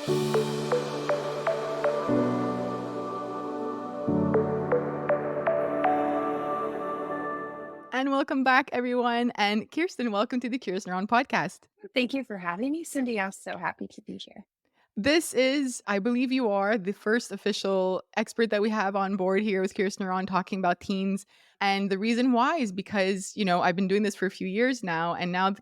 And welcome back, everyone. And Kirsten, welcome to the Kirsten Ron podcast. Thank you for having me, Cindy. I'm so happy to be here. This is, I believe you are the first official expert that we have on board here with Kirsten Ron talking about teens. And the reason why is because, I've been doing this for a few years now. And now,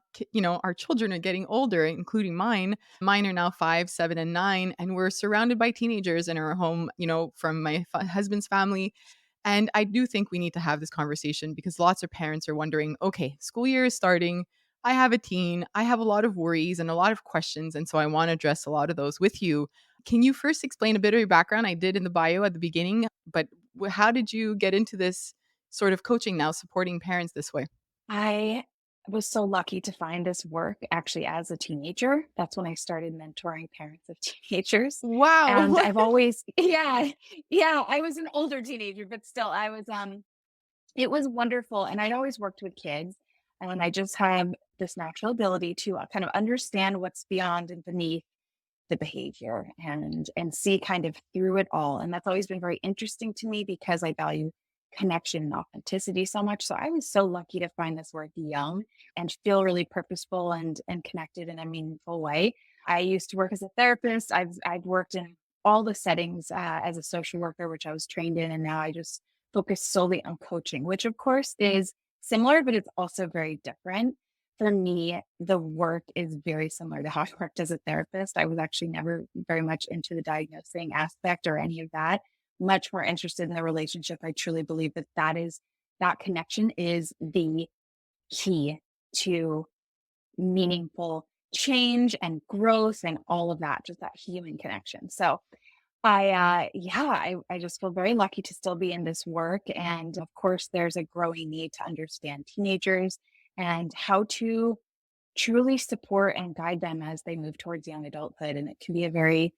our children are getting older, including mine. Mine are now 5, 7, and 9. And we're surrounded by teenagers in our home, from my husband's family. And I do think we need to have this conversation because lots of parents are wondering, okay, school year is starting. I have a teen. I have a lot of worries and a lot of questions. And so I want to address a lot of those with you. Can you first explain a bit of your background? I did in the bio at the beginning, but how did you get into this sort of coaching now, supporting parents this way? I was so lucky to find this work actually as a teenager. That's when I started mentoring parents of teenagers. And Wow. I've always, yeah, I was an older teenager, but still, it was wonderful. And I'd always worked with kids. And I just have this natural ability to kind of understand what's beyond and beneath the behavior and see kind of through it all. And that's always been very interesting to me because I value connection and authenticity so much. So I was so lucky to find this work young and feel really purposeful and connected in a meaningful way. I used to work as a therapist. I've worked in all the settings as a social worker, which I was trained in, and now I just focus solely on coaching, which of course is similar, but it's also very different. For me, the work is very similar to how I worked as a therapist. I was actually never very much into the diagnosing aspect or any of that, much more interested in the relationship. I truly believe that that connection is the key to meaningful change and growth and all of that, just that human connection. So I just feel very lucky to still be in this work. And of course, there's a growing need to understand teenagers and how to truly support and guide them as they move towards young adulthood. And it can be a very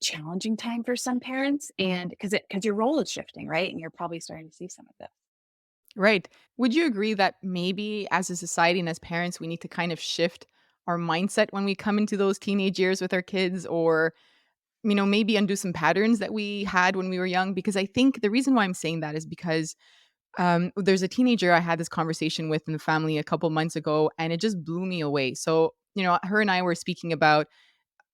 challenging time for some parents, and because your role is shifting, right? And you're probably starting to see some of this. Right. Would you agree that maybe as a society and as parents, we need to kind of shift our mindset when we come into those teenage years with our kids, or maybe undo some patterns that we had when we were young? Because I think the reason why I'm saying that is because there's a teenager I had this conversation with in the family a couple months ago, and it just blew me away. So, her and I were speaking about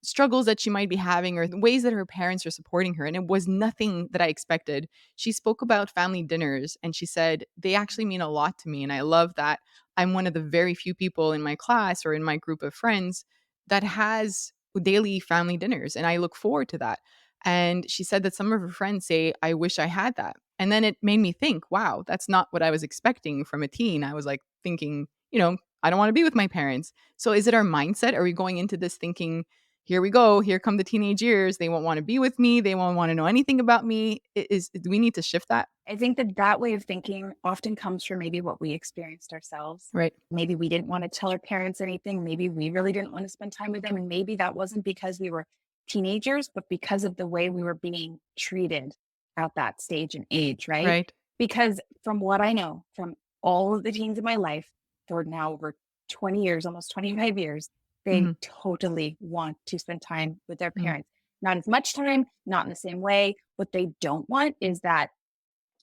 struggles that she might be having or the ways that her parents are supporting her. And it was nothing that I expected. She spoke about family dinners and she said, they actually mean a lot to me. And I love that I'm one of the very few people in my class or in my group of friends that has daily family dinners. And I look forward to that. And she said that some of her friends say, I wish I had that. And then it made me think, wow, that's not what I was expecting from a teen. I was like thinking, I don't want to be with my parents. So is it our mindset? Are we going into this thinking, here we go. Here come the teenage years. They won't want to be with me. They won't want to know anything about me. Do we need to shift that? I think that that way of thinking often comes from maybe what we experienced ourselves. Right. Maybe we didn't want to tell our parents anything. Maybe we really didn't want to spend time with them. And maybe that wasn't because we were teenagers, but because of the way we were being treated at that stage and age, right? Right. Because from what I know from all of the teens in my life for now over 20 years, almost 25 years, they Mhm. totally want to spend time with their Mhm. parents. Not as much time, not in the same way. What they don't want is that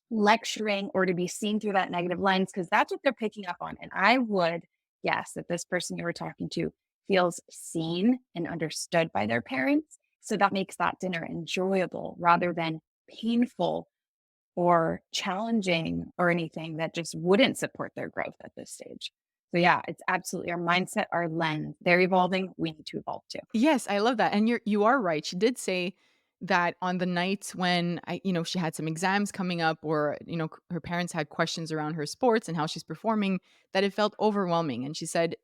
lecturing or to be seen through that negative lens because that's what they're picking up on. And I would guess that this person you were talking to feels seen and understood by their parents. So that makes that dinner enjoyable rather than painful or challenging or anything that just wouldn't support their growth at this stage. So yeah, it's absolutely our mindset, our lens. They're evolving. We need to evolve too. Yes, I love that. And you are right. She did say that on the nights when she had some exams coming up, or her parents had questions around her sports and how she's performing, that it felt overwhelming. And she said,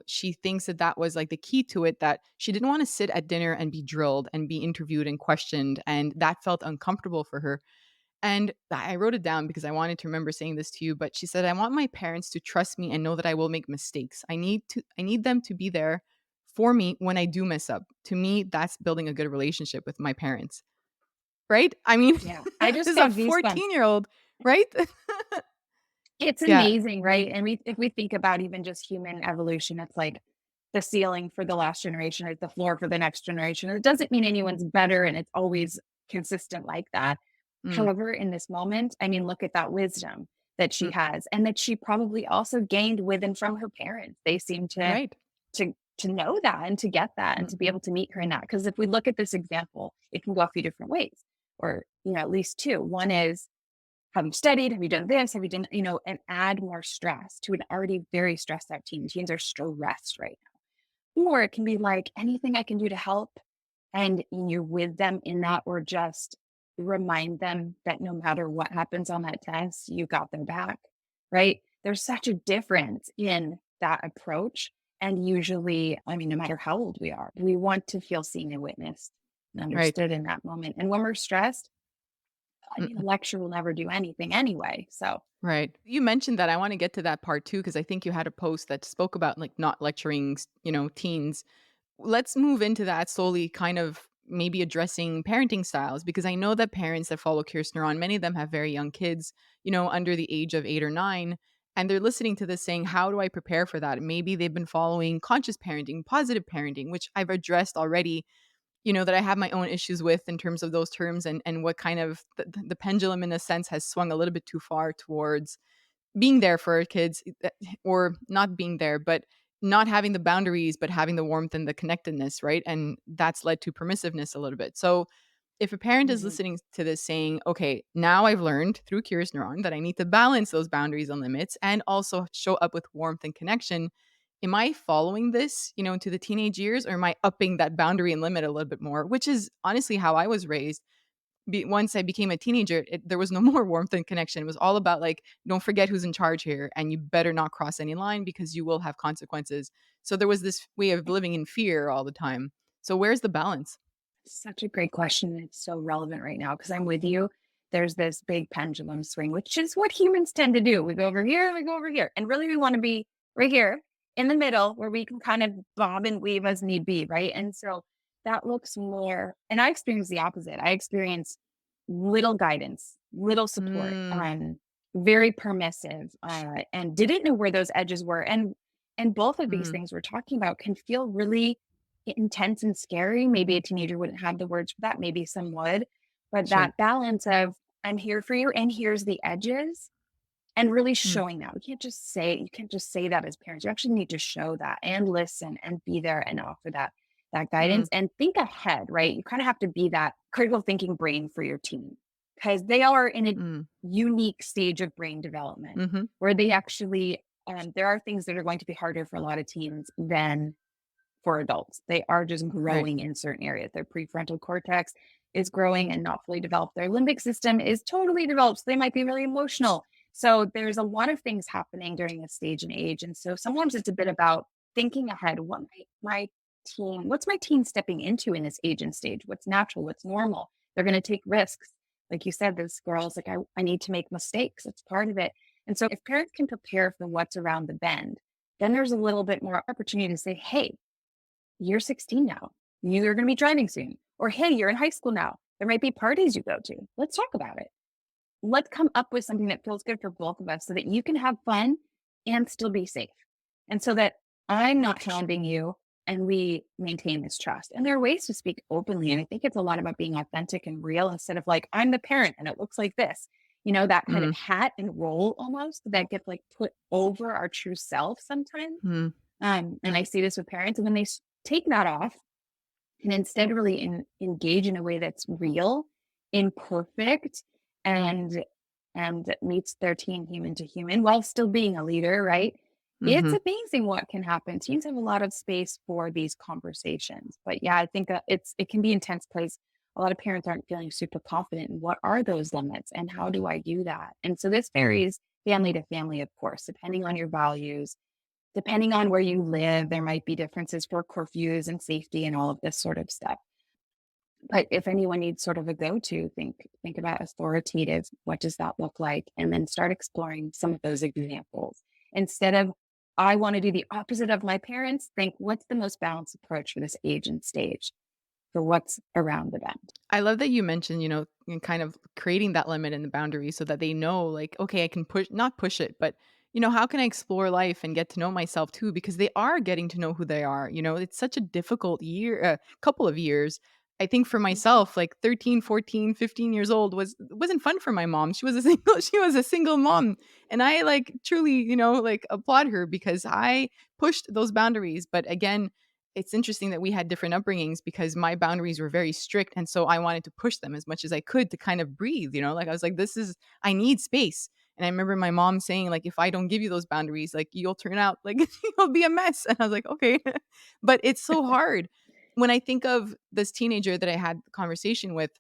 she thinks that that was like the key to it, that she didn't want to sit at dinner and be drilled and be interviewed and questioned, and that felt uncomfortable for her. And I wrote it down because I wanted to remember saying this to you, but she said, I want my parents to trust me and know that I will make mistakes. I need them to be there for me when I do mess up. To me, that's building a good relationship with my parents. Right? I mean, Yeah. I this just is a got goosebumps. 14-year-old, right? It's Yeah. amazing, right? And if we think about even just human evolution, it's like the ceiling for the last generation or the floor for the next generation. It doesn't mean anyone's better and it's always consistent like that. Mm, However, in this moment, I mean, look at that wisdom that she mm, has and that she probably also gained with and from her parents. They seem right. to know that and to get that and Mm, to be able to meet her in that. Because if we look at this example, it can go a few different ways, or at least two. One is, have you studied? Have you done this? Have you done, and add more stress to an already very stressed out teen. Teens are stressed right now. Or it can be like anything I can do to help. And you're with them in that, or just remind them that no matter what happens on that test, you got their back, right? There's such a difference in that approach. And usually, I mean, no matter how old we are, we want to feel seen and witnessed and right. understood in that moment. And when we're stressed, I mean, a Mm. lecture will never do anything anyway. So, Right. You mentioned that. I want to get to that part too, because I think you had a post that spoke about like not lecturing, teens. Let's move into that slowly, kind of maybe addressing parenting styles, because I know that parents that follow Kirsten on, many of them have very young kids, under the age of 8 or 9. And they're listening to this saying, how do I prepare for that? Maybe they've been following conscious parenting, positive parenting, which I've addressed already, that I have my own issues with in terms of those terms, and what kind of the pendulum in a sense has swung a little bit too far towards being there for our kids, or not being there, but not having the boundaries, but having the warmth and the connectedness, right? And that's led to permissiveness a little bit. So if a parent is mhm. listening to this saying, okay, now I've learned through Curious Neuron that I need to balance those boundaries and limits and also show up with warmth and connection, am I following this, into the teenage years, or am I upping that boundary and limit a little bit more? Which is honestly how I was raised. Once I became a teenager, there was no more warmth and connection. It was all about like, don't forget who's in charge here, and you better not cross any line because you will have consequences. So there was this way of living in fear all the time. So where's the balance? Such a great question. It's so relevant right now because I'm with you. There's this big pendulum swing, which is what humans tend to do. We go over here, we go over here. And really, we want to be right here in the middle where we can kind of bob and weave as need be. Right. And so that looks more, and I experience the opposite. I experience little guidance, little support, Mm, very permissive, and didn't know where those edges were. And both of these mm, things we're talking about can feel really intense and scary. Maybe a teenager wouldn't have the words for that, maybe some would, but sure. that balance of I'm here for you and here's the edges and really Mm, showing that. You can't just say that as parents. You actually need to show that and listen and be there and offer that mm, guidance and think ahead, right? You kind of have to be that critical thinking brain for your teen because they are in a mm, unique stage of brain development mhm. where they actually there are things that are going to be harder for a lot of teens than for adults. They are just Right. growing in certain areas. Their prefrontal cortex is growing and not fully developed. Their limbic system is totally developed. So they might be really emotional. So there's a lot of things happening during this stage and age. And so sometimes it's a bit about thinking ahead. What what's my teen stepping into in this age and stage? What's natural? What's normal? They're going to take risks. Like you said, this girl's like, I need to make mistakes. It's part of it. And so if parents can prepare for what's around the bend, then there's a little bit more opportunity to say, hey, you're 16 now. You're going to be driving soon. Or, hey, you're in high school now. There might be parties you go to. Let's talk about it. Let's come up with something that feels good for both of us so that you can have fun and still be safe. And so that I'm not hounding you and we maintain this trust. And there are ways to speak openly. And I think it's a lot about being authentic and real instead of like, I'm the parent and it looks like this. That kind of Mm, hat and role almost that gets like put over our true self sometimes. mm, And I see this with parents, and when they take that off and instead really engage in a way that's real, imperfect, and that meets their teen human to human while still being a leader, right? It's mhm. amazing what can happen. Teens have a lot of space for these conversations, but yeah, I think it can be intense place. A lot of parents aren't feeling super confident in what are those limits and how do I do that. And so this varies family to family, of course, depending on your values. Depending on where you live, there might be differences for curfews and safety and all of this sort of stuff. But if anyone needs sort of a go-to, think about authoritative. What does that look like? And then start exploring some of those examples. Instead of I want to do the opposite of my parents, think what's the most balanced approach for this age and stage for what's around the bend. I love that you mentioned, kind of creating that limit and the boundary so that they know, like, okay, I can push, not push it, but how can I explore life and get to know myself too? Because they are getting to know who they are. It's such a difficult couple of years. I think for Mhm. myself, like 13, 14, 15 years old wasn't fun for my mom. She was a single, she was a single mom. And I like truly, like applaud her because I pushed those boundaries. But again, it's interesting that we had different upbringings because my boundaries were very strict. And so I wanted to push them as much as I could to kind of breathe, like I was like, I need space. And I remember my mom saying, like, if I don't give you those boundaries, like you'll turn out like you'll be a mess. And I was like, okay. But it's so hard. When I think of this teenager that I had the conversation with,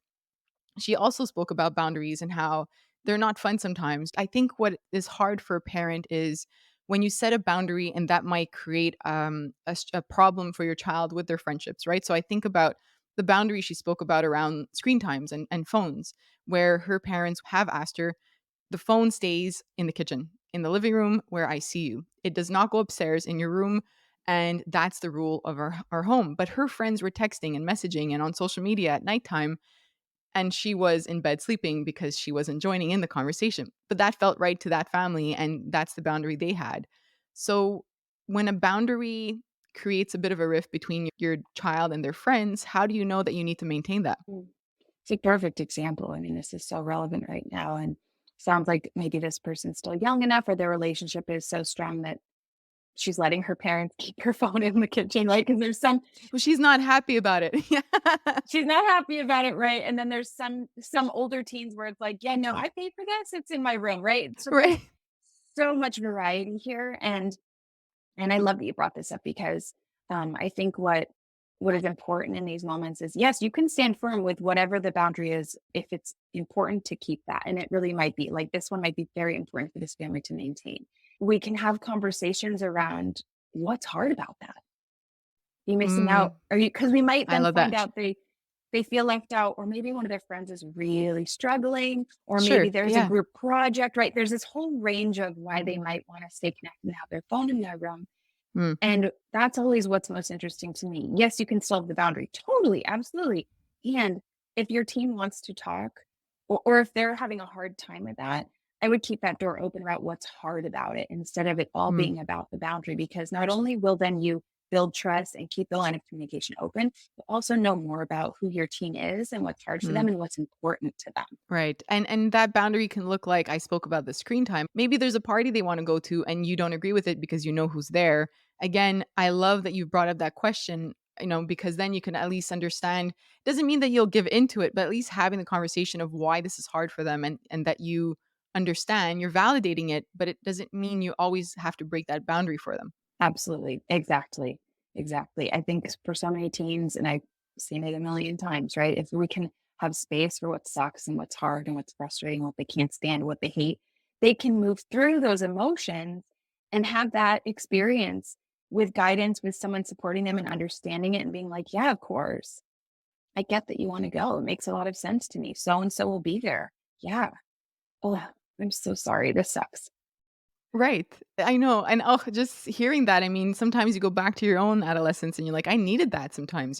she also spoke about boundaries and how they're not fun sometimes. I think what is hard for a parent is when you set a boundary and that might create a problem for your child with their friendships, right? So I think about the boundary she spoke about around screen times and phones, where her parents have asked her, the phone stays in the kitchen, in the living room where I see you. It does not go upstairs in your room. And that's the rule of our home. But her friends were texting and messaging and on social media at nighttime, and she was in bed sleeping because she wasn't joining in the conversation. But that felt right to that family, and that's the boundary they had. So when a boundary creates a bit of a rift between your child and their friends, how do you know that you need to maintain that? Mm. It's a perfect example. I mean, this is so relevant right now. And sounds like maybe this person's still young enough or their relationship is so strong that she's letting her parents keep her phone in the kitchen, right? Because there's some Well, she's not happy about it. Yeah. she's not happy about it, right? And then there's some older teens where it's like, yeah, no, I paid for this. It's in my room, right? So there's Right. so much variety here. And I love that you brought this up because I think what is important in these moments is yes, you can stand firm with whatever the boundary is if it's important to keep that. And it really might be like this one might be very important for this family to maintain. We can have conversations around what's hard about that. You missing Mm, out? Are you because we might I then love find that. out they feel left out, or maybe one of their friends is really struggling, or maybe Sure. there's a Yeah. group project, right? There's this whole range of why they might want to stay connected and have their phone in their room. Mm, And that's always what's most interesting to me. Yes, you can solve the boundary. Totally, absolutely. And if your team wants to talk, or if they're having a hard time with that, I would keep that door open about what's hard about it instead of it all mm, being about the boundary. Because not only will then you build trust and keep the line of communication open, but also know more about who your team is and what's hard for mm. them and what's important to them. Right. And that boundary can look like I spoke about the screen time. Maybe there's a party they want to go to and you don't agree with it because you know who's there. Again, I love that you brought up that question, because then you can at least understand. Doesn't mean that you'll give into it, but at least having the conversation of why this is hard for them and that you understand, you're validating it, but it doesn't mean you always have to break that boundary for them. Absolutely. Exactly. Exactly. I think for so many teens, and I've seen it a million times, right? If we can have space for what sucks and what's hard and what's frustrating, what they can't stand, what they hate, they can move through those emotions and have that experience with guidance, with someone supporting them and understanding it and being like, yeah, of course. I get that you want to go. It makes a lot of sense to me. So and so will be there. Yeah. Oh, I'm so sorry. This sucks. Right. I know. And oh, just hearing that, I mean, sometimes you go back to your own adolescence and you're like, I needed that sometimes.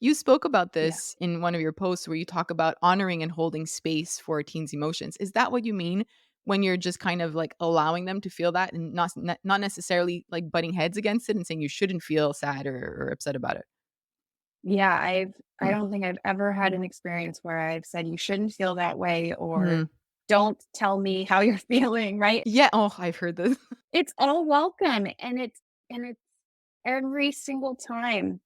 You spoke about Yeah. this in one of your posts where you talk about honoring and holding space for a teen's emotions. Is that what you mean when you're just kind of like allowing them to feel that and not necessarily like butting heads against it and saying you shouldn't feel sad or upset about it? Yeah, I Hmm. don't think I've ever had an experience where I've said, "You shouldn't feel that way," or Hmm. "Don't tell me how you're feeling," right? Yeah. Oh, I've heard this. It's all welcome, and it's every single time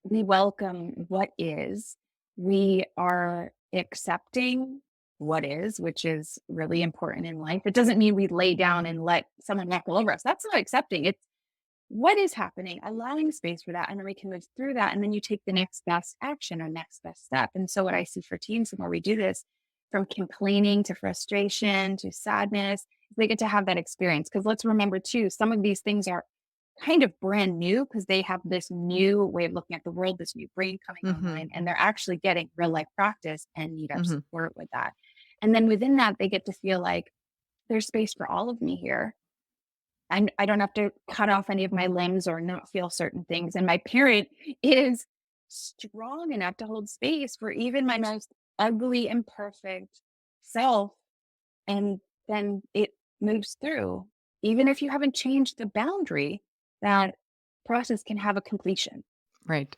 we welcome what is, we are accepting what is, which is really important in life. It doesn't mean we lay down and let someone walk all over us. That's not accepting. It's what is happening, allowing space for that, and then we can move through that, and then you take the next best action or next best step. And so what I see for teens the more we do this, from complaining to frustration to sadness, they get to have that experience. Because let's remember too, some of these things are kind of brand new because they have this new way of looking at the world, this new brain coming Hmm. online, and they're actually getting real life practice and need our Hmm. support with that. And then within that, they get to feel like there's space for all of me here. I don't have to cut off any of my limbs or not feel certain things. And my parent is strong enough to hold space for even my most ugly, imperfect self. And then it moves through. even if you haven't changed the boundary, that process can have a completion. Right.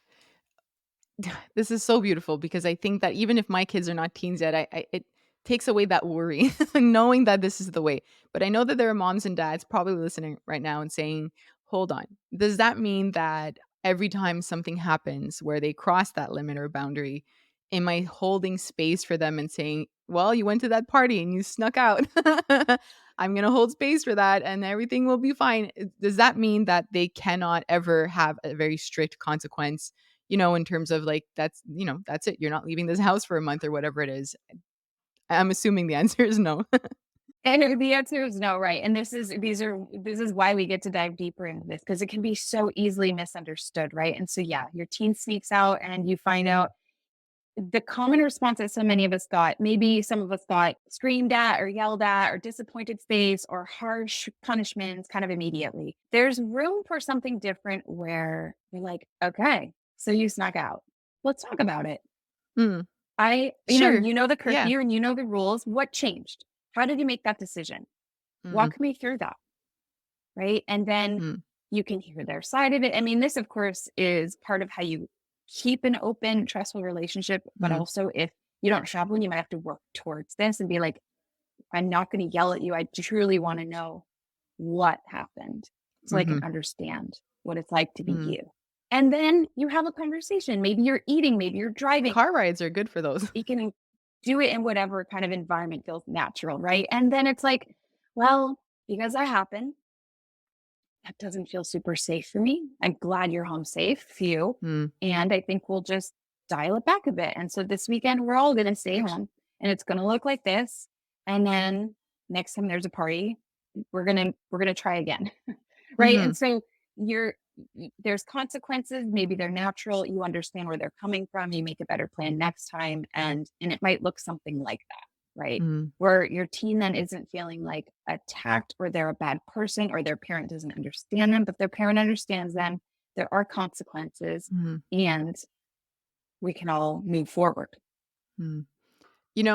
This is so beautiful because I think that even if my kids are not teens yet, I it takes away that worry knowing that this is the way. But I know that there are moms and dads probably listening right now and saying, "Hold on. Does that mean that every time something happens where they cross that limit or boundary, am I holding space for them and saying, 'Well, you went to that party and you snuck out. I'm going to hold space for that and everything will be fine.'" Does that mean that they cannot ever have a very strict consequence, in terms of like, that's it. You're not leaving this house for a month or whatever it is. I'm assuming the answer is no. And the answer is no, right? And this is why we get to dive deeper into this because it can be so easily misunderstood, right? And so yeah, your teen sneaks out and you find out the common response that so many of us got, maybe some of us got screamed at or yelled at or disappointed face or harsh punishments kind of immediately. There's room for something different where you're like, okay, so you snuck out. Let's talk about it. Mm, sure. You know the Yeah. curfew and you know the rules. What changed? How did you make that decision? Mm, Walk me through that. Right. And then mm, you can hear their side of it. I mean, this, of course, is part of how you keep an open, trustful relationship. But mm, also, if you don't have one, you might have to work towards this and be like, I'm not going to yell at you. I truly want to know what happened so I can mhm, understand what it's like to be mm. you. And then you have a conversation. Maybe you're eating, maybe you're driving. Car rides are good for those. You can do it in whatever kind of environment feels natural. Right. And then it's like, well, because that happened, that doesn't feel super safe for me. I'm glad you're home safe, phew. Mm, And I think we'll just dial it back a bit. And so this weekend, we're all going to stay home and it's going to look like this. And then next time there's a party, we're going to try again. Right. mhm, And so you're, there's consequences. Maybe they're natural. You understand where they're coming from. You make a better plan next time. And it might look something like that. Right. mm, Where your teen then isn't feeling like attacked or they're a bad person or their parent doesn't understand them, but their parent understands them. There are consequences mhm, and we can all move forward. mm.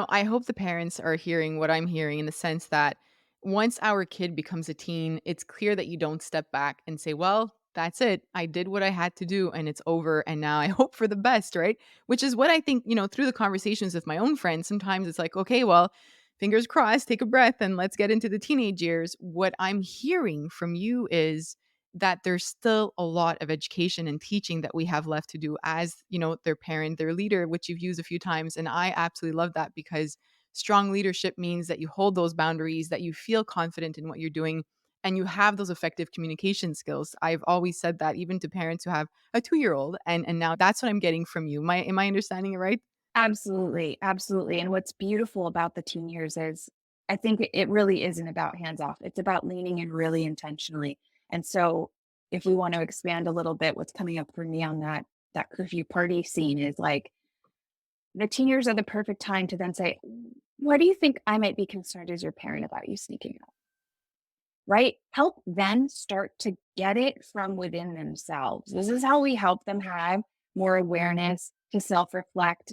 I hope the parents are hearing what I'm hearing in the sense that once our kid becomes a teen, it's clear that you don't step back and say, well, that's it. I did what I had to do and it's over. And now I hope for the best, right? Which is what I think, through the conversations with my own friends, sometimes it's like, okay, well, fingers crossed, take a breath and let's get into the teenage years. What I'm hearing from you is that there's still a lot of education and teaching that we have left to do as, their parent, their leader, which you've used a few times. And I absolutely love that because strong leadership means that you hold those boundaries, that you feel confident in what you're doing, and you have those effective communication skills. I've always said that even to parents who have a 2-year-old, and now that's what I'm getting from you. Am I understanding it right? Absolutely. Absolutely. And what's beautiful about the teen years is I think it really isn't about hands off. It's about leaning in really intentionally. And so if we want to expand a little bit, what's coming up for me on that curfew party scene is like the teen years are the perfect time to then say, what do you think I might be concerned as your parent about you sneaking out? Right? Help them start to get it from within themselves. This is how we help them have more awareness, to self reflect,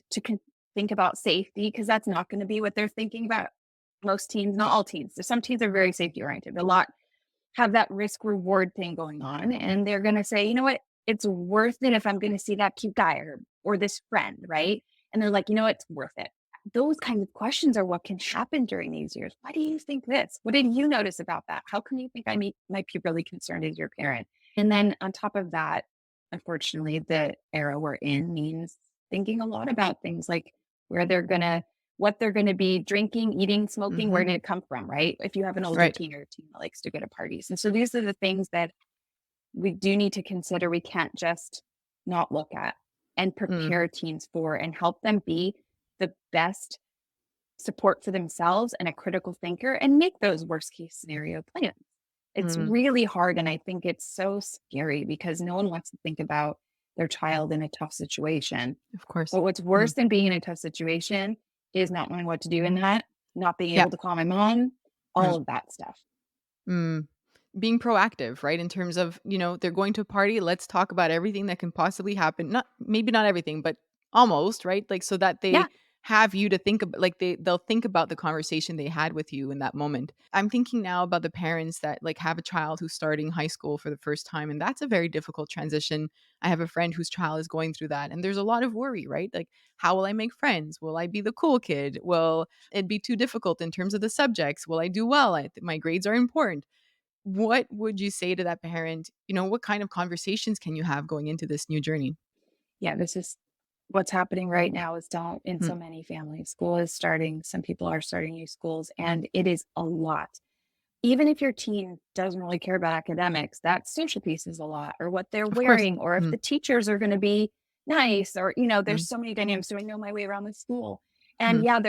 think about safety, because that's not going to be what they're thinking about. Most teens, not all teens. Some teens are very safety oriented. A lot have that risk reward thing going on. And they're going to say, you know what? It's worth it if I'm going to see that cute guy or this friend. Right. And they're like, you know what? It's worth it. Those kinds of questions are what can happen during these years. Why do you think this? What did you notice about that? How come you think might be really concerned as your parent? And then on top of that, unfortunately, the era we're in means thinking a lot about things like where they're going to what they're gonna be drinking, eating, smoking, where Mhm. did it come from, right? If you have an older Right. teen or a teen that likes to go to parties. And so these are the things that we do need to consider. We can't just not look at and Mm, prepare teens for and help them be the best support for themselves and a critical thinker and make those worst case scenario plans. It's mm, really hard. And I think it's so scary because no one wants to think about their child in a tough situation. of course. But what's Mm. worse than being in a tough situation is not knowing what to do in that, not being Yeah. able to call my mom, Mm, all of that stuff. mm. Being proactive, right? In terms of, they're going to a party, let's talk about everything that can possibly happen. Not maybe not everything, but almost, right? Like so that they Yeah. have you to think about, like, they'll think about the conversation they had with you in that moment. I'm thinking now about the parents that, like, have a child who's starting high school for the first time, and that's a very difficult transition. I have a friend whose child is going through that, and there's a lot of worry, right? Like, how will I make friends? Will I be the cool kid? Will it be too difficult in terms of the subjects? Will I do well? My grades are important. What would you say to that parent? What kind of conversations can you have going into this new journey? Yeah, this is what's happening right now is down in Hmm. so many families. School is starting. Some people are starting new schools, and it is a lot. Even if your teen doesn't really care about academics, that social piece is a lot, or what they're Of course. wearing, or if Mm, the teachers are going to be nice, or, there's mm, so many dynamics. So I know my way around the school. And mm, yeah, I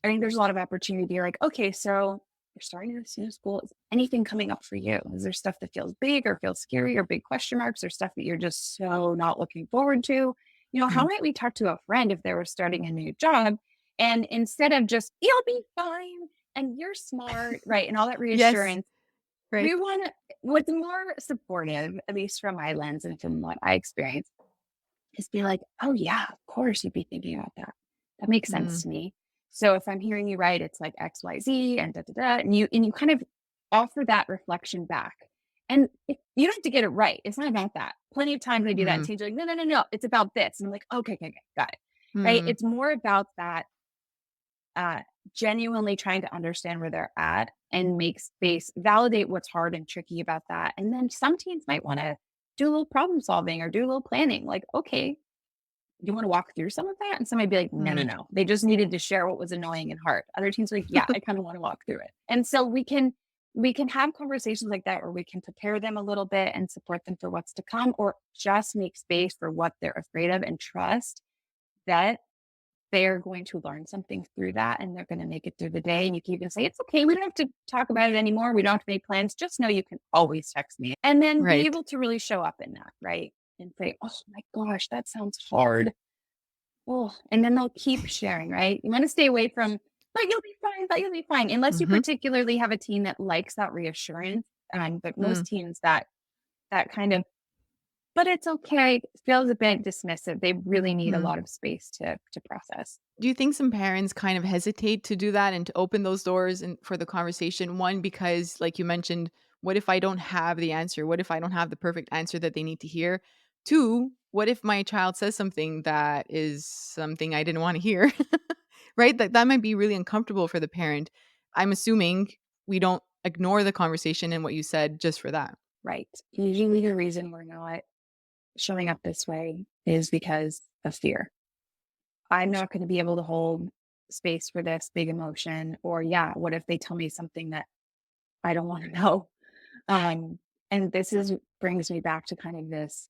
think there's a lot of opportunity to be like, okay, so you're starting this new school. Is anything coming up for you? Is there stuff that feels big or feels scary or big question marks or stuff that you're just so not looking forward to? How mm. might we talk to a friend if they were starting a new job? And instead of just, you'll be fine and you're smart, right? And all that Yes, reassurance, we right. want what's more supportive, at least from my lens and from what I experience, is be like, oh yeah, of course you'd be thinking about that. That makes sense Mm, to me. So if I'm hearing you right, it's like XYZ and da da da. And you kind of offer that reflection back. And you don't have to get it right. It's not about that. Plenty of times I do that and mm, teams are like, no, no, no, no. It's about this. And I'm like, okay, okay, okay, got it. Right. mm, It's more about that uh, genuinely trying to understand where they're at and make space, validate what's hard and tricky about that. And then some teens might want to do a little problem solving or do a little planning. Like, okay, you want to walk through some of that? And somebody be like, no, no, mm. no. They just needed to share what was annoying and hard. Other teens are like, yeah, I kind of want to walk through it. And so we can have conversations like that where we can prepare them a little bit and support them for what's to come, or just make space for what they're afraid of and trust that they're going to learn something through that and they're going to make it through the day. And you can even say, it's okay. We don't have to talk about it anymore. We don't have to make plans. Just know you can always text me. And then be Right. able to really show up in that, right? And say, oh my gosh, that sounds hard. Oh, and then they'll keep sharing, right? You want to stay away from, but you'll be fine, but you'll be fine. Unless you Mhm, particularly have a teen that likes that reassurance. But most mm, teens that kind of, but it's okay, feels a bit dismissive. They really need a mm. lot of space to process. Do you think some parents kind of hesitate to do that and to open those doors and for the conversation? One, because like you mentioned, what if I don't have the answer? What if I don't have the perfect answer that they need to hear? Two, what if my child says something that is something I didn't want to hear? Right? That might be really uncomfortable for the parent. I'm assuming we don't ignore the conversation and what you said just for that. Right. Usually the reason we're not showing up this way is because of fear. I'm not going to be able to hold space for this big emotion. Or, yeah, what if they tell me something that I don't want to know? Um, and this is brings me back to kind of this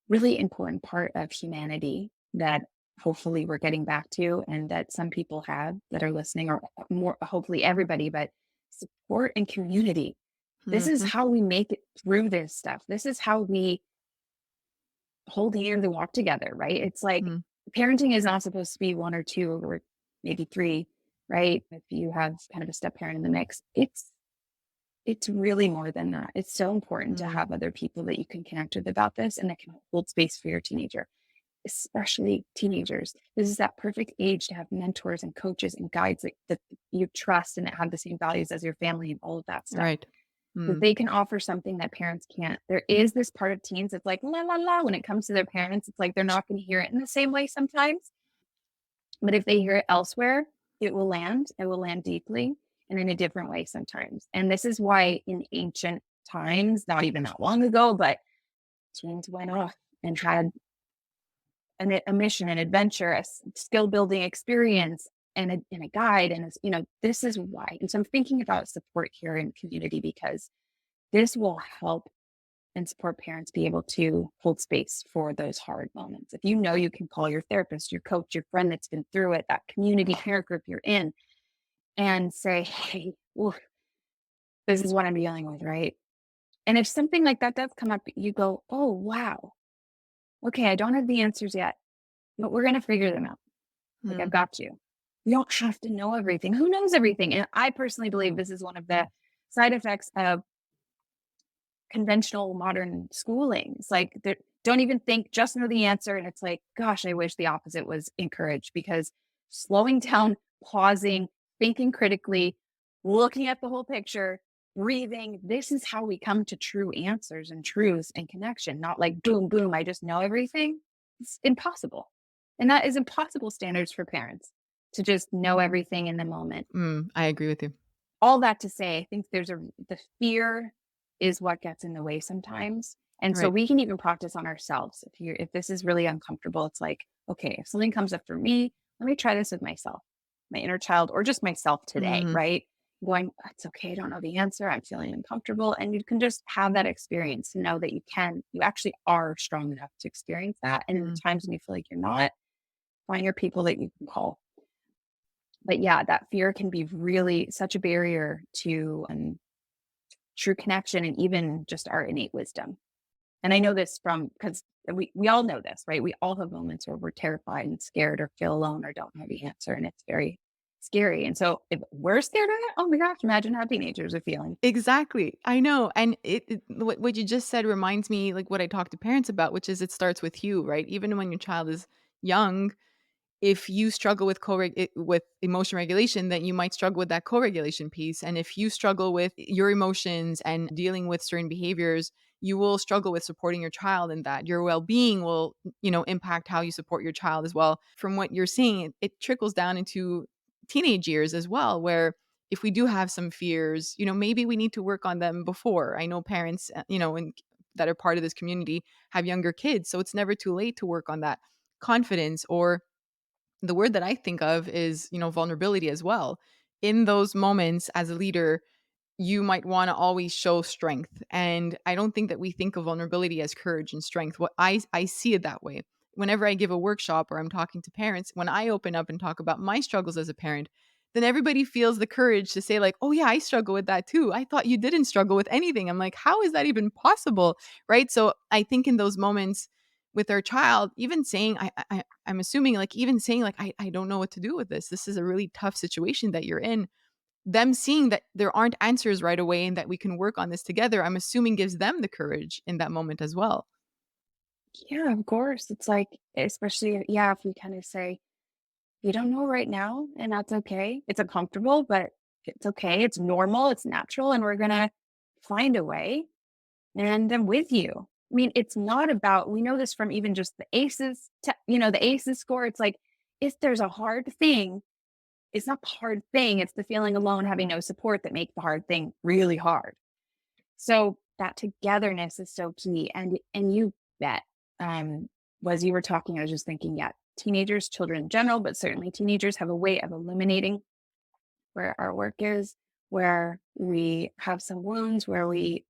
really important part of humanity that hopefully we're getting back to, and that some people have that are listening, or more, hopefully everybody, but support and community. This is Mhm, how we make it through this stuff. This is how we hold hands and walk together, right? It's like mm, parenting is not supposed to be one or two or maybe three, right? If you have kind of a step parent in the mix, it's really more than that. It's so important to mm, have other people that you can connect with about this and that can hold space for your teenager, especially teenagers. This is that perfect age to have mentors and coaches and guides that you trust and that have the same values as your family and all of that stuff. right. That Mm, they can offer something that parents can't. There is this part of teens that's like, la, la, la, when it comes to their parents, it's like they're not going to hear it in the same way sometimes. But if they hear it elsewhere, it will land deeply and in a different way sometimes. And this is why in ancient times, not even that long ago, but teens went off and had a mission, an adventure, skill building experience, and a guide. And, this is why. And so I'm thinking about support here in community because this will help and support parents be able to hold space for those hard moments. If you know you can call your therapist, your coach, your friend that's been through it, that community parent group you're in, and say, hey, oof, this is what I'm dealing with, right? And if something like that does come up, you go, oh, wow. Okay, I don't have the answers yet, but we're going to figure them out. Like, I've mm, got you. You don't have to know everything. Who knows everything? And I personally believe this is one of the side effects of conventional modern schooling. It's like Don't even think, just know the answer. And it's like, gosh, I wish the opposite was encouraged because slowing down, pausing, thinking critically, looking at the whole picture, breathing, this is how we come to true answers and truths and connection, not like boom, boom, I just know everything. It's impossible. And that is impossible standards for parents to just know everything in the moment. I agree with you. All that to say, I think the fear is what gets in the way sometimes. And so Right. we can even practice on ourselves. If this is really uncomfortable, it's like, okay, if something comes up for me, let me try this with myself, my inner child, or just myself today, Mhm. right? Going, it's okay, I don't know the answer. I'm feeling uncomfortable. And you can just have that experience to know that you actually are strong enough to experience that. And in the Mm. times when you feel like you're not, find your people that you can call. But yeah, that fear can be really such a barrier to true connection and even just our innate wisdom. And I know this from because we all know this, right? We all have moments where we're terrified and scared or feel alone or don't know the answer. And it's very scary. And so if we're scared of it, oh my gosh, imagine how teenagers are feeling. Exactly. I know, and what you just said reminds me, like, what I talk to parents about, which is it starts with you, right? Even when your child is young, if you struggle with with emotion regulation, then you might struggle with that co-regulation piece, and if you struggle with your emotions and dealing with certain behaviors, you will struggle with supporting your child in that. Your well-being will, impact how you support your child as well. From what you're seeing, it trickles down into teenage years as well, where if we do have some fears, maybe we need to work on them before. I know parents, that are part of this community have younger kids, so it's never too late to work on that confidence, or the word that I think of is, vulnerability as well. In those moments as a leader, you might want to always show strength. And I don't think that we think of vulnerability as courage and strength. What I see it that way. Whenever I give a workshop or I'm talking to parents, when I open up and talk about my struggles as a parent, then everybody feels the courage to say, like, oh yeah, I struggle with that too. I thought you didn't struggle with anything. I'm like, how is that even possible? Right. So I think in those moments with our child, even saying, I'm assuming, like, even saying, like, I don't know what to do with this. This is a really tough situation that you're in. Them seeing that there aren't answers right away and that we can work on this together, I'm assuming gives them the courage in that moment as well. Yeah, of course. It's like, especially, yeah, if we kind of say, you don't know right now, and that's okay. It's uncomfortable, but it's okay. It's normal. It's natural. And we're going to find a way. And I'm with you. I mean, it's not about, we know this from even just the ACEs, the ACEs score. It's like, if there's a hard thing, it's not the hard thing. It's the feeling alone, having no support that make the hard thing really hard. So that togetherness is so key. And you bet, um, as you were talking, I was just thinking, yeah, teenagers, children in general, but certainly teenagers have a way of illuminating where our work is, where we have some wounds, where we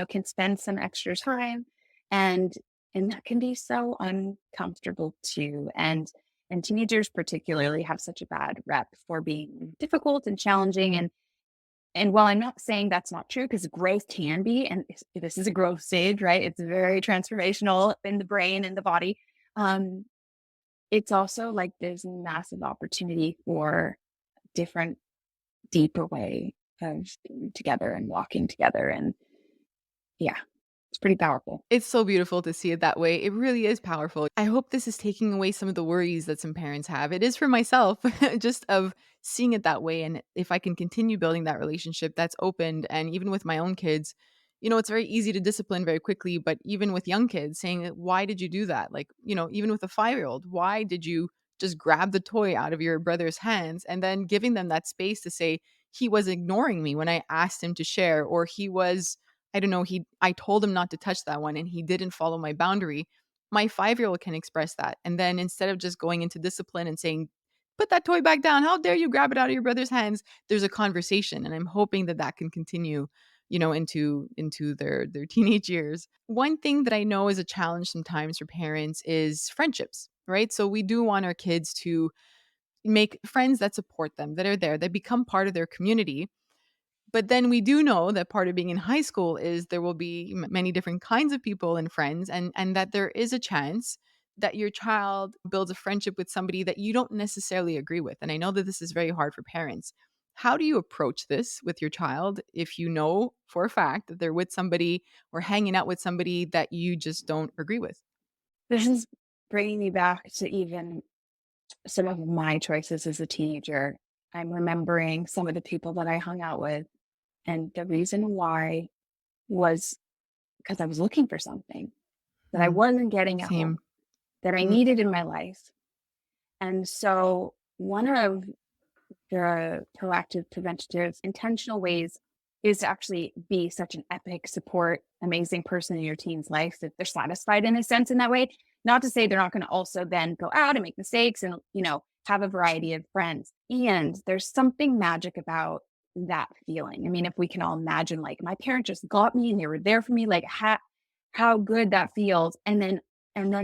can spend some extra time, and that can be so uncomfortable too. And teenagers particularly have such a bad rep for being difficult and challenging. And while I'm not saying that's not true, because growth can be, and this is a growth stage, right? It's very transformational in the brain and the body. Um, it's also like there's massive opportunity for different deeper way of being together and walking together. And yeah, it's pretty powerful. It's so beautiful to see it that way. It really is powerful. I hope this is taking away some of the worries that some parents have. It is for myself, just of seeing it that way. And if I can continue building that relationship that's opened, and even with my own kids, it's very easy to discipline very quickly. But even with young kids, saying, why did you do that? Like, even with a 5-year-old, why did you just grab the toy out of your brother's hands? And then giving them that space to say, he was ignoring me when I asked him to share, or he was, I don't know, I told him not to touch that one and he didn't follow my boundary. My 5-year-old can express that. And then instead of just going into discipline and saying, "Put that toy back down. How dare you grab it out of your brother's hands?" There's a conversation, and I'm hoping that that can continue, into their teenage years. One thing that I know is a challenge sometimes for parents is friendships, right? So we do want our kids to make friends that support them, that are there, that become part of their community, but then we do know that part of being in high school is there will be many different kinds of people and friends, and that there is a chance that your child builds a friendship with somebody that you don't necessarily agree with. And I know that this is very hard for parents. how do you approach this with your child if you know for a fact that they're with somebody or hanging out with somebody that you just don't agree with? This is bringing me back to even some of my choices as a teenager. I'm remembering some of the people that I hung out with, and the reason why was because I was looking for something that I Mm, wasn't getting at same. home, that I Mm, needed in my life. And so one of the proactive, preventative, intentional ways is to actually be such an epic support, amazing person in your teen's life that they're satisfied in a sense in that way. Not to say they're not going to also then go out and make mistakes and, have a variety of friends. And there's something magic about that feeling. I mean, if we can all imagine, like, my parents just got me and they were there for me, like, how good that feels. And then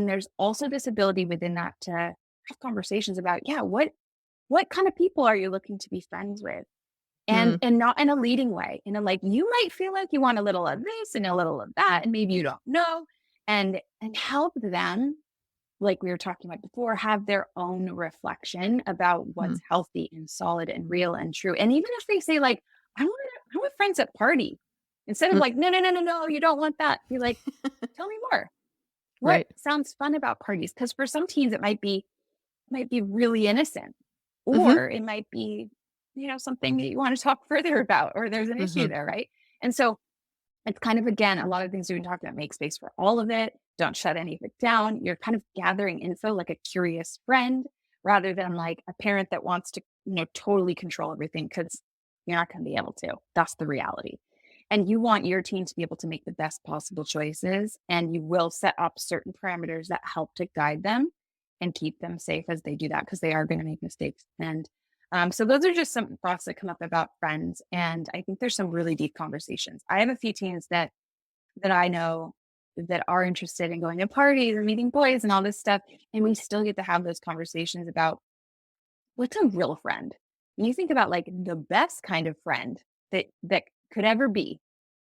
there's also this ability within that to have conversations about, yeah, what kind of people are you looking to be friends with? And mm, and not in a leading way. In a, like, you might feel like you want a little of this and a little of that, and maybe you don't know. And help them, like we were talking about before, have their own reflection about mm, what's healthy and solid and real and true. And even if they say, like, I want friends at party, instead of mm. like, no, no, no, no, no, you don't want that. Be like, tell me more. What Right. sounds fun about parties? Because for some teens, it might be really innocent, Mhm, or it might be, something that you want to talk further about, or there's an issue mhm, there, right? And so it's kind of, again, a lot of things we've been talking about: make space for all of it. Don't shut any of it down. You're kind of gathering info like a curious friend, rather than like a parent that wants to, totally control everything, because you're not going to be able to. That's the reality. And you want your teen to be able to make the best possible choices. And you will set up certain parameters that help to guide them and keep them safe as they do that, because they are going to make mistakes. And so those are just some thoughts that come up about friends. And I think there's some really deep conversations. I have a few teens that I know that are interested in going to parties and meeting boys and all this stuff. And we still get to have those conversations about what's a real friend. When you think about, like, the best kind of friend that could ever be,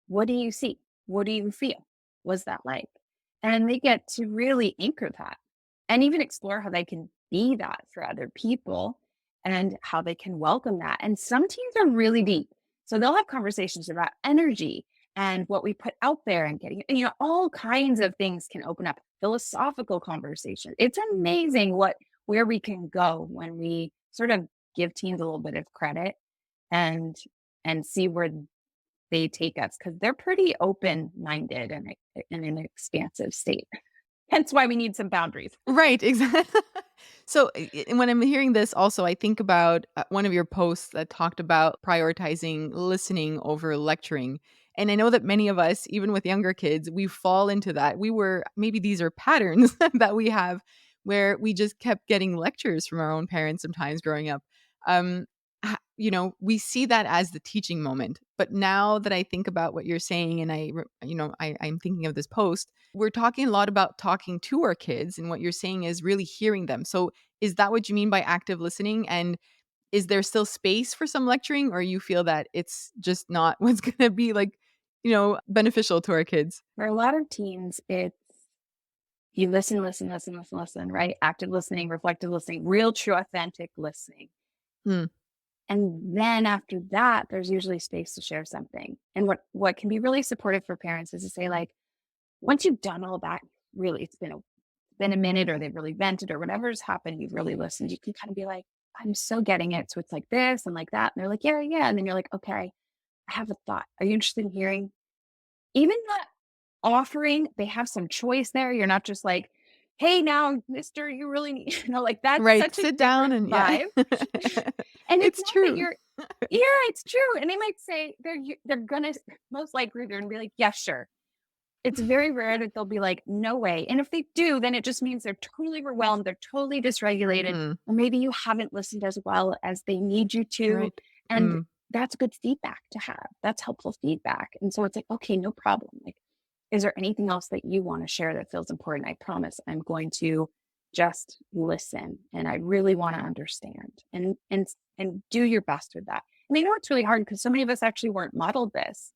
what do you see? What do you feel? What's that like? And they get to really anchor that and even explore how they can be that for other people and how they can welcome that. And some teams are really deep. So they'll have conversations about energy and what we put out there and getting, all kinds of things can open up, philosophical conversations. It's amazing where we can go when we sort of give teens a little bit of credit and see where they take us, because they're pretty open-minded and in an expansive state. Hence why we need some boundaries. right, exactly. So, when I'm hearing this also, I think about, one of your posts that talked about prioritizing listening over lecturing, and I know that many of us, even with younger kids, we fall into that. Maybe these are patterns that we have where we just kept getting lectures from our own parents sometimes growing up. Um, we see that as the teaching moment, but now that I think about what you're saying and I'm thinking of this post, we're talking a lot about talking to our kids, and what you're saying is really hearing them. So, is that what you mean by active listening? And is there still space for some lecturing, or you feel that it's just not what's going to be like, beneficial to our kids? For a lot of teens, it's you listen, listen, listen, listen, listen, right? Active listening, reflective listening, real, true, authentic listening. Hmm. And then after that, there's usually space to share something. And what can be really supportive for parents is to say, like, once you've done all that, really, it's been a minute, or they've really vented, or whatever's happened, you've really listened, you can kind of be like, I'm so getting it. So it's like this and like that. And they're like, yeah, yeah. And then you're like, okay, I have a thought. Are you interested in hearing? Even that offering, they have some choice there. You're not just like, hey, now, mister, you really need, like, that's Right. such a Sit down different and yeah. vibe. And it's It's not that true. you're, yeah, it's true. And they might say they're gonna, most likely they're gonna be like, yeah, sure. It's very rare that they'll be like, "No way." And if they do, then it just means they're totally overwhelmed, they're totally dysregulated, Mm, or maybe you haven't listened as well as they need you to. right. And Mm, that's good feedback to have. That's helpful feedback. And so it's like, okay, no problem. Like, is there anything else that you want to share that feels important? I promise I'm going to just listen, and I really want to understand, and do your best with that. And I know it's really hard because so many of us actually weren't modeled this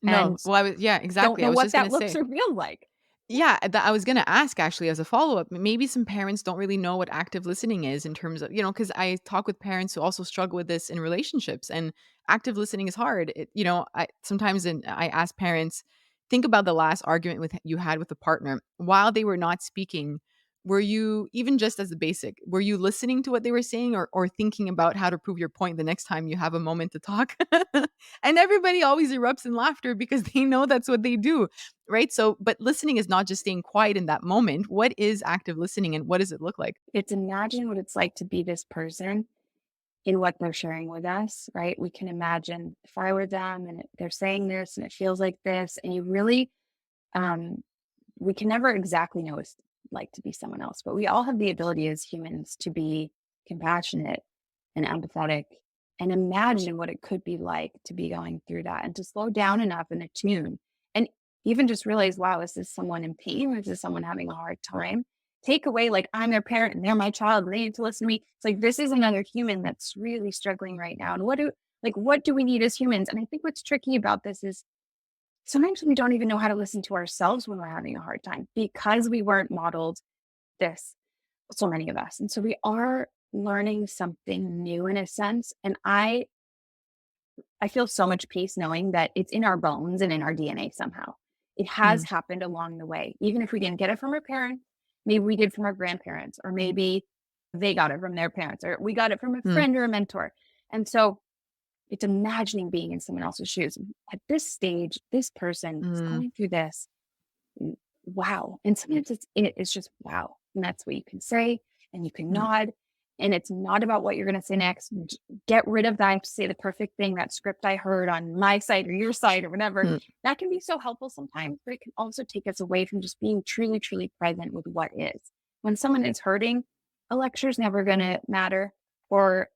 no. and Well, yeah, don't exactly. I know was what just going that to looks say. or feels like. Yeah, that I was gonna ask actually as a follow-up. Maybe some parents don't really know what active listening is in terms of, because I talk with parents who also struggle with this in relationships, and active listening is hard. I sometimes I ask parents, think about the last argument you had with a partner. While they were not speaking, were you, even just as a basic, were you listening to what they were saying, or thinking about how to prove your point the next time you have a moment to talk? And everybody always erupts in laughter because they know that's what they do. Right? So, but listening is not just staying quiet in that moment. What is active listening and what does it look like? It's imagine what it's like to be this person in what they're sharing with us, right? We can imagine if I were them and they're saying this and it feels like this, and you really, um, we can never exactly know what it's like to be someone else, but we all have the ability as humans to be compassionate and empathetic and imagine what it could be like to be going through that and to slow down enough and attune and even just realize, wow, is this someone in pain or is this someone having a hard time? Take away, like, I'm their parent and they're my child and they need to listen to me. It's like, this is another human that's really struggling right now. And what do we need as humans? And I think what's tricky about this is sometimes we don't even know how to listen to ourselves when we're having a hard time because we weren't modeled this, so many of us. And so we are learning something new in a sense. And I feel so much peace knowing that it's in our bones and in our DNA somehow. It has Mm, happened along the way. Even if we didn't get it from our parents, maybe we did from our grandparents, or maybe they got it from their parents, or we got it from a mm, friend or a mentor. And so it's imagining being in someone else's shoes. At this stage, this person is mm, going through this. Wow. And sometimes it's just wow. And that's what you can say, and you can mm, nod. And it's not about what you're going to say next. Get rid of that. I have to say the perfect thing, that script I heard on my side or your side or whatever. mm, That can be so helpful sometimes, but it can also take us away from just being truly, truly present with what is. When someone is hurting, a lecture is never going to matter, or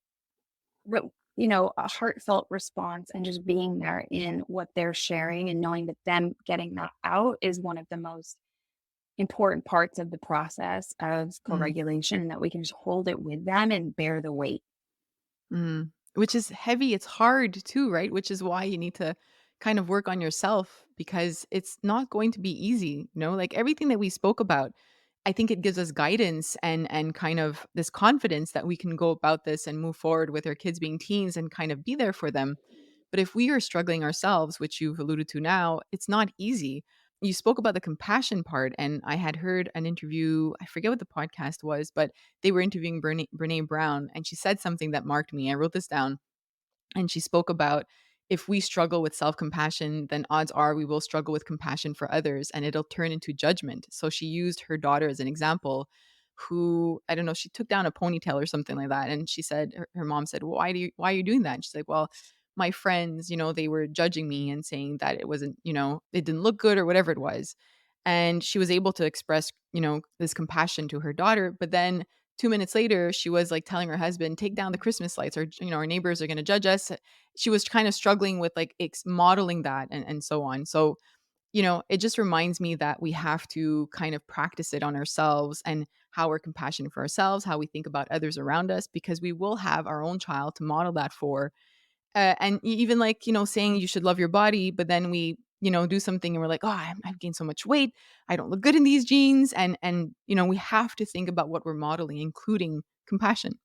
a heartfelt response and just being there in what they're sharing and knowing that them getting that out is one of the most important parts of the process of mm, co-regulation, and that we can just hold it with them and bear the weight. mm. Which is heavy. It's hard too, right? Which is why you need to kind of work on yourself because it's not going to be easy. Like everything that we spoke about, I think it gives us guidance and kind of this confidence that we can go about this and move forward with our kids being teens and kind of be there for them. But if we are struggling ourselves, which you've alluded to now, it's not easy. You spoke about the compassion part, and I had heard an interview. I forget what the podcast was, but they were interviewing Brene Brown, and she said something that marked me. I wrote this down, and she spoke about if we struggle with self compassion, then odds are we will struggle with compassion for others and it'll turn into judgment. So she used her daughter as an example, who, I don't know, she took down a ponytail or something like that. And she said, her mom said, well, why are you doing that? And she's like, well, my friends, they were judging me and saying that it wasn't, it didn't look good or whatever it was. And she was able to express, this compassion to her daughter. But then 2 minutes later, she was like telling her husband, take down the Christmas lights, or, our neighbors are going to judge us. She was kind of struggling with like modeling that and so on. So, it just reminds me that we have to kind of practice it on ourselves and how we're compassionate for ourselves, how we think about others around us, because we will have our own child to model that for. And even like, saying you should love your body, but then we, do something and we're like, oh, I've gained so much weight. I don't look good in these jeans. And, we have to think about what we're modeling, including compassion.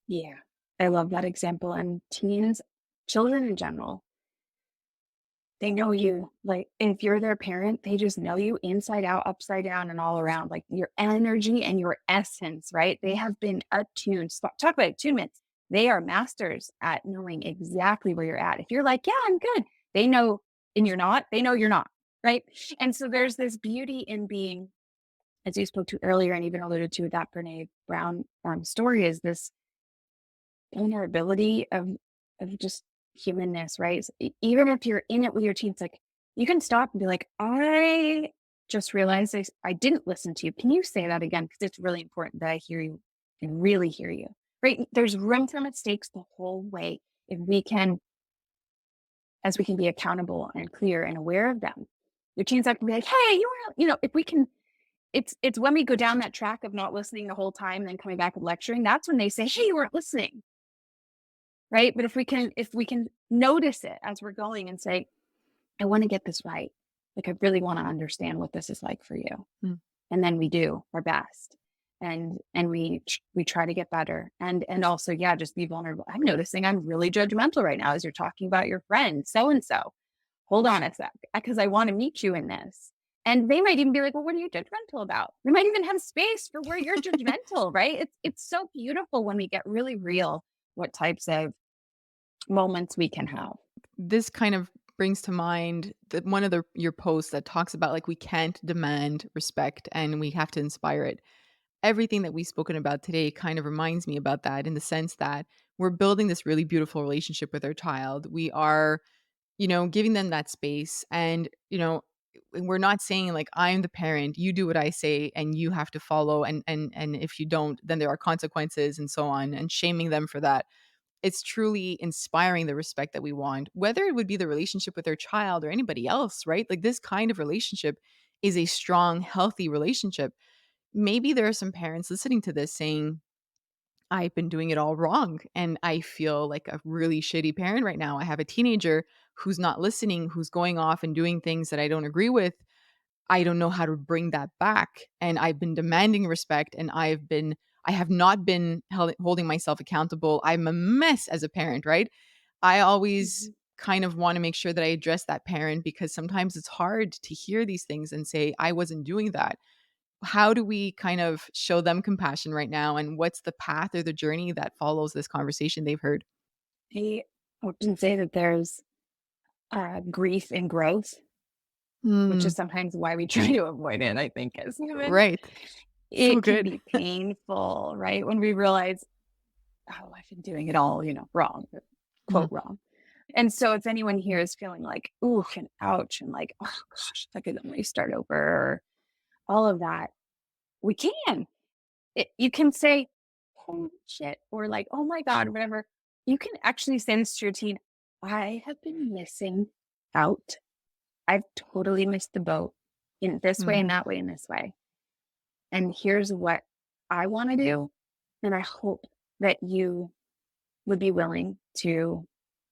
Yeah. I love that example. And teens, children in general, they know you. Like, if you're their parent, they just know you inside out, upside down, and all around. Like your energy and your essence, right? They have been attuned. Talk about attunement. They are masters at knowing exactly where you're at. If you're like, yeah, I'm good, they know, and you're not, they know you're not, right? And so there's this beauty in being, as you spoke to earlier and even alluded to with that Brene Brown story, is this vulnerability of just humanness, right? So even if you're in it with your teens, like you can stop and be like, I just realized I didn't listen to you. Can you say that again? Because it's really important that I hear you and really hear you. Right. There's room for mistakes the whole way. If we can, as we can be accountable and clear and aware of them. Your teens have to be like, hey, if we can, it's when we go down that track of not listening the whole time and then coming back and lecturing, that's when they say, hey, you weren't listening. Right? But if we can notice it as we're going and say, I want to get this right. Like, I really want to understand what this is like for you. Mm. And then we do our best. And we try to get better. And also, yeah, just be vulnerable. I'm noticing I'm really judgmental right now as you're talking about your friend, so and so. Hold on a sec, because I want to meet you in this. And they might even be like, well, what are you judgmental about? We might even have space for where you're judgmental, right? It's so beautiful when we get really real what types of moments we can have. This kind of brings to mind that one of your posts that talks about like we can't demand respect and we have to inspire it. Everything that we've spoken about today kind of reminds me about that in the sense that we're building this really beautiful relationship with our child. We are, giving them that space and, we're not saying like I'm the parent, you do what I say and you have to follow and if you don't, then there are consequences and so on and shaming them for that. It's truly inspiring the respect that we want, whether it would be the relationship with their child or anybody else, right? Like this kind of relationship is a strong, healthy relationship. Maybe there are some parents listening to this saying, I've been doing it all wrong and I feel like a really shitty parent right now. I have a teenager who's not listening, who's going off and doing things that I don't agree with. I don't know how to bring that back. And I've been demanding respect and I have not been holding myself accountable. I'm a mess as a parent, right? I always Mhm. kind of want to make sure that I address that parent because sometimes it's hard to hear these things and say, I wasn't doing that. How do we kind of show them compassion right now? And what's the path or the journey that follows this conversation they've heard? I often say that there's grief and growth, which Mm, is sometimes why we try to avoid it, I think, as humans. right. So It can good. be painful, right? When we realize, oh, I've been doing it all, wrong, Mm, quote, wrong. And so if anyone here is feeling like, ooh, and ouch, and like, oh gosh, if I could only start over, or all of that, we can. You can say, holy shit, or like, oh my God, whatever. You can actually say this to your teen. I have been missing out. I've totally missed the boat in this way mm, and that way and this way. And here's what I want to do. And I hope that you would be willing to,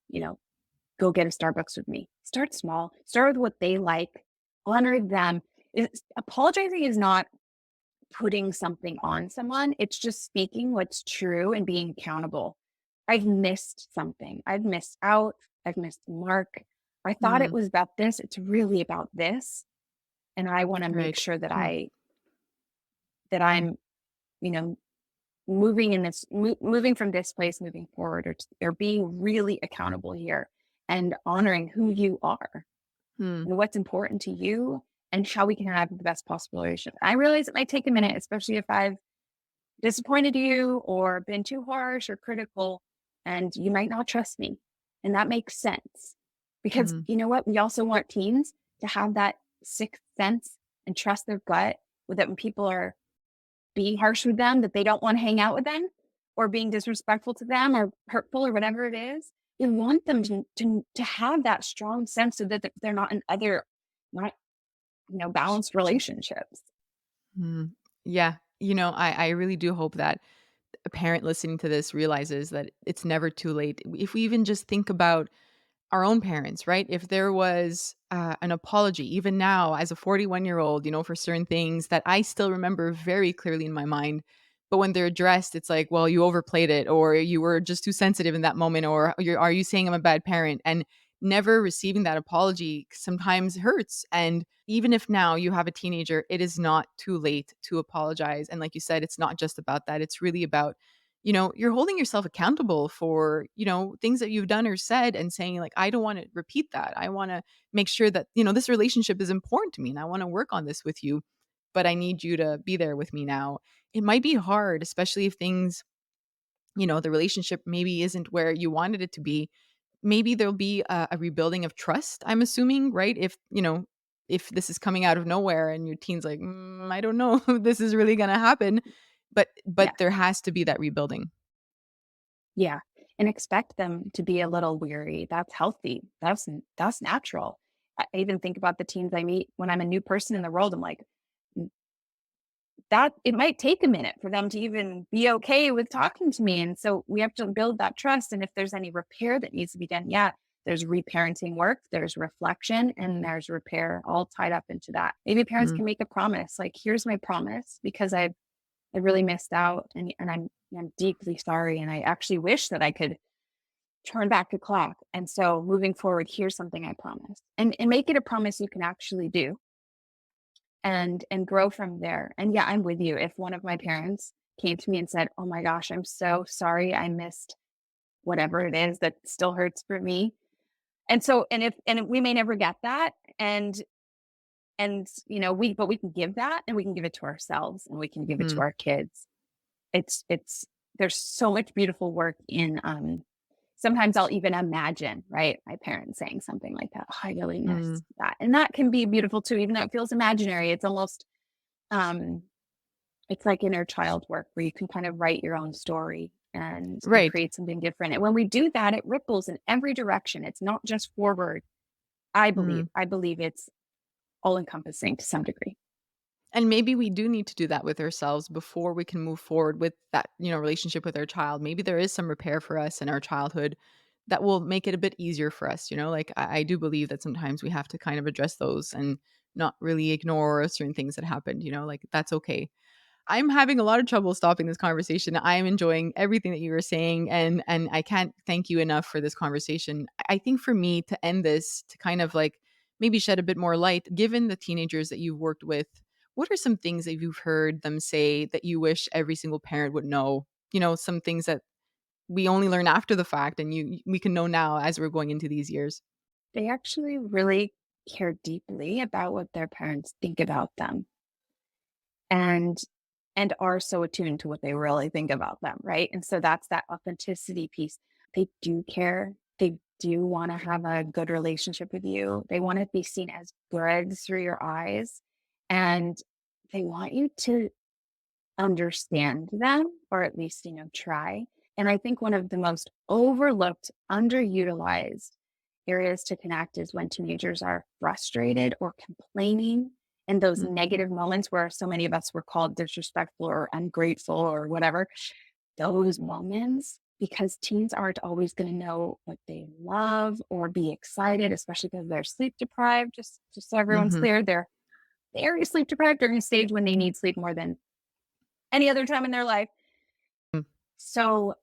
you know, go get a Starbucks with me. Start small, start with what they like, honor them. Apologizing is not putting something on someone, it's just speaking what's true and being accountable. I've missed something. I've missed out. I've missed the mark. I thought it mm, was about this. It's really about this. And I want to make right. sure that Mm, I'm, you know, moving in this, moving from this place, moving forward, or being really accountable here and honoring who you are mm, and what's important to you and how we can have the best possible relationship. I realize it might take a minute, especially if I've disappointed you or been too harsh or critical, and you might not trust me. And that makes sense because mm, you know what? We also want teens to have that sixth sense and trust their gut with that when people are being harsh with them, that they don't want to hang out with them or being disrespectful to them or hurtful or whatever it is. You want them to have that strong sense so that they're not in other, not, balanced relationships. mm. Yeah. I really do hope that a parent listening to this realizes that it's never too late. If we even just think about our own parents, right? If there was an apology, even now as a 41-year-old, for certain things that I still remember very clearly in my mind. But when they're addressed, it's like, well, you overplayed it, or you were just too sensitive in that moment, or are you saying I'm a bad parent? And never receiving that apology sometimes hurts. And even if now you have a teenager, it is not too late to apologize. And like you said, it's not just about that. It's really about you're holding yourself accountable for, things that you've done or said and saying like, I don't want to repeat that. I want to make sure that, this relationship is important to me and I want to work on this with you, but I need you to be there with me now. It might be hard, especially if things, the relationship maybe isn't where you wanted it to be. Maybe there'll be a rebuilding of trust, I'm assuming, right? If this is coming out of nowhere and your teen's like, I don't know if this is really going to happen, but Yeah. there has to be that rebuilding. Yeah, and expect them to be a little weary. That's healthy. That's natural. I even think about the teens I meet when I'm a new person in the world. I'm like, "Mm, that it might take a minute for them to even be okay with talking to me. And so we have to build that trust. And if there's any repair that needs to be done, yeah, There's reparenting work, there's reflection, and there's repair all tied up into that. Maybe parents Mm. can make a promise, like, here's my promise because I really missed out and I'm deeply sorry. And I actually wish that I could turn back the clock. And so moving forward, here's something I promise. And make it a promise you can actually do and grow from there. And yeah, I'm with you. If one of my parents came to me and said, "Oh my gosh, I'm so sorry I missed whatever it is that still hurts for me." And so we may never get that. And but we can give that and we can give it to ourselves and we can give it to Mm. our kids. It's there's so much beautiful work in sometimes I'll even imagine, right, my parents saying something like that. Oh, I really Mm. miss that. And that can be beautiful too, even though it feels imaginary. It's almost um it's like inner child work where you can kind of write your own story and Right. create something different. And when we do that, it ripples in every direction. It's not just forward. I believe. Mm. I believe it's all encompassing to some degree. And maybe we do need to do that with ourselves before we can move forward with that, relationship with our child. Maybe there is some repair for us in our childhood that will make it a bit easier for us. Like I do believe that sometimes we have to kind of address those and not really ignore certain things that happened, like that's okay. I'm having a lot of trouble stopping this conversation. I am enjoying everything that you were saying, and I can't thank you enough for this conversation. I think for me to end this, to kind of like maybe shed a bit more light, given the teenagers that you've worked with, what are some things that you've heard them say that you wish every single parent would know? Some things that we only learn after the fact and we can know now as we're going into these years. They actually really care deeply about what their parents think about them and and are so attuned to what they really think about them, right? And so that's that authenticity piece. They do care. They do want to have a good relationship with you. They want to be seen as good through your eyes. And they want you to understand them or at least, try. And I think one of the most overlooked, underutilized areas to connect is when teenagers are frustrated or complaining in those Mm. negative moments where so many of us were called disrespectful or ungrateful or whatever. Those moments, because teens aren't always going to know what they love or be excited, especially because they're sleep deprived. Just so everyone's Mhm. clear, they're very sleep deprived during a stage when they need sleep more than any other time in their life. Mm. So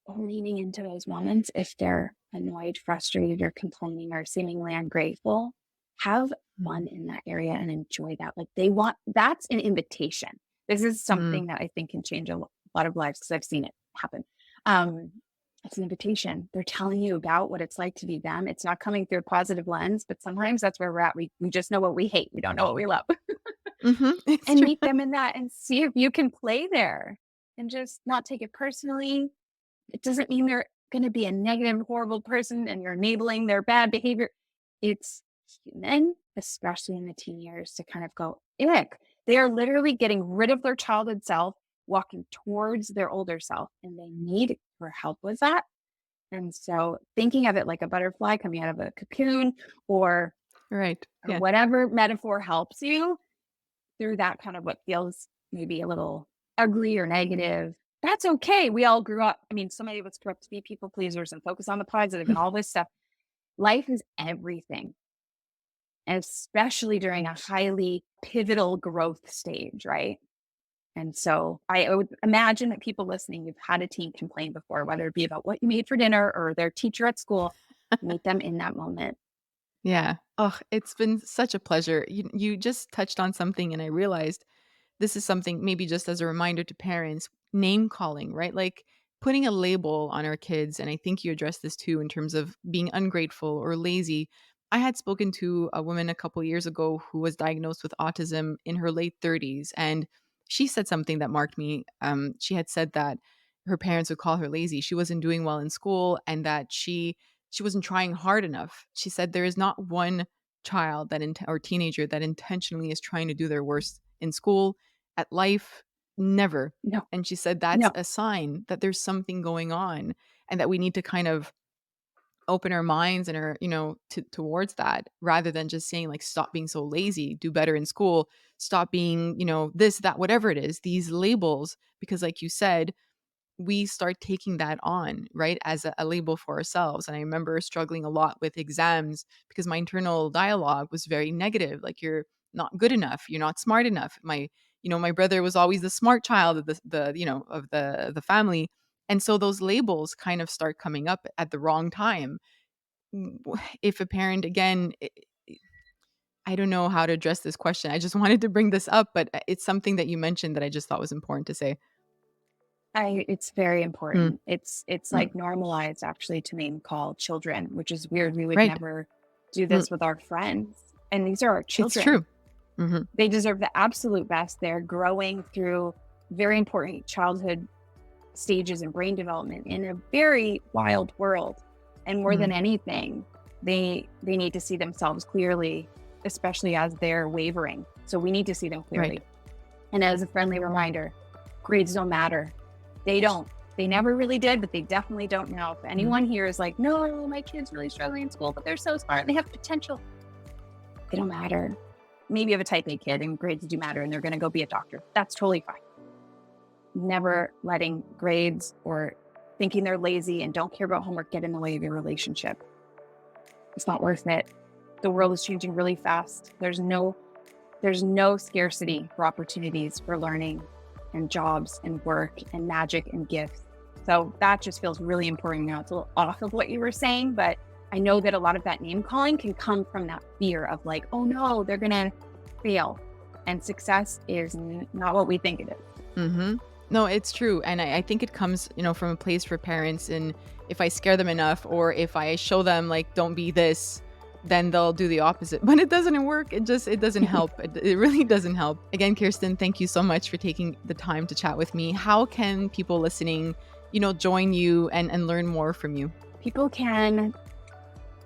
leaning into those moments, if they're annoyed, frustrated, or complaining or seemingly ungrateful, have Mm. fun in that area and enjoy that. Like they want that's an invitation. This is Mm. something that I think can change a lot of lives because I've seen it happen. Um, it's an invitation. They're telling you about what it's like to be them. It's not coming through a positive lens, but sometimes that's where we're at. We just know what we hate. We don't know what we love. Mhm. It's And true. meet them in that and see if you can play there and just not take it personally. It doesn't mean they're going to be a negative, horrible person and you're enabling their bad behavior. It's human, especially in the teen years, to kind of go, ick. They are literally getting rid of their childhood self, walking towards their older self, and they need for help with that. And so thinking of it like a butterfly coming out of a cocoon or Right. or Yeah. whatever metaphor helps you through that kind of what feels maybe a little ugly or negative. That's okay. We all grew up. I mean, so many of us grew up to be people pleasers and focus on the positive and all this stuff. Life is everything, especially during a highly pivotal growth stage, right? And so I would imagine that people listening, you've had a teen complain before, whether it be about what you made for dinner or their teacher at school. Meet them in that moment. Yeah. Oh, it's been such a pleasure. You just touched on something and I realized this is something maybe just as a reminder to parents, name calling, right? Like putting a label on our kids. And I think you addressed this too in terms of being ungrateful or lazy. I had spoken to a woman a couple years ago who was diagnosed with autism in her late 30s. And she said something that marked me. She had said that her parents would call her lazy. She wasn't doing well in school and that she wasn't trying hard enough. She said there is not one child or teenager that intentionally is trying to do their worst in school, at life, never. No, And she said that's no, a sign that there's something going on and that we need to kind of open our minds and our, towards that rather than just saying like stop being so lazy, do better in school, stop being, this, that, whatever it is, these labels because like you said, we start taking that on, right, as a label for ourselves. And I remember struggling a lot with exams because my internal dialogue was very negative. Like, you're not good enough, you're not smart enough. My brother was always the smart child of the family. And so those labels kind of start coming up at the wrong time. If a parent, again, I don't know how to address this question. I just wanted to bring this up, but it's something that you mentioned that I just thought was important to say. I It's very Mm, important. It's mm, like normalized actually to name call children, which is weird. We would right. never do Mm, this with our friends. And these are our it's children. true. Mhm. They deserve the absolute best. They're growing through very important childhood stages and brain development in a very wild world. And more than Mhm. anything, they need to see themselves clearly, especially as they're wavering. So we need to see them Right. clearly. And as a friendly reminder, grades don't matter. They don't. They never really did, but they definitely don't now. If Mhm. anyone here is like, no, my kid's really struggling in school, but they're so smart and they have potential, they don't matter. Maybe you have a type A kid and grades do matter and they're going to go be a doctor. That's totally fine. Never letting grades or thinking they're lazy and don't care about homework get in the way of your relationship. It's not worth it. The world is changing really fast. There's no scarcity for opportunities for learning and jobs and work and magic and gifts. So that just feels really important now. It's a little off of what you were saying, but I know that a lot of that name calling can come from that fear of like, oh no, they're going to fail. And success is not what we think it is. Mhm. No, it's true, and I think it comes, from a place for parents, and if I scare them enough or if I show them, like, "Don't be this," then they'll do the opposite, but it doesn't work, it doesn't help, it really doesn't help. Again, Kirsten, thank you so much for taking the time to chat with me. How can people listening, join you and learn more from you? People can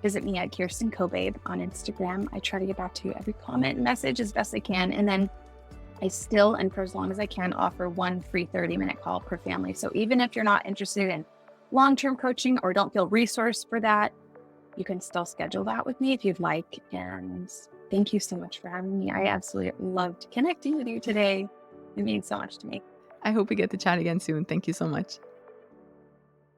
visit me at Kirsten Cobabe on Instagram. I try to get back to every comment and message as best I can. And then I still, and for as long as I can, offer one free 30-minute call per family. So even if you're not interested in long-term coaching or don't feel resourced for that, you can still schedule that with me if you'd like. And thank you so much for having me. I absolutely loved connecting with you today. It means so much to me. I hope we get to chat again soon. Thank you so much.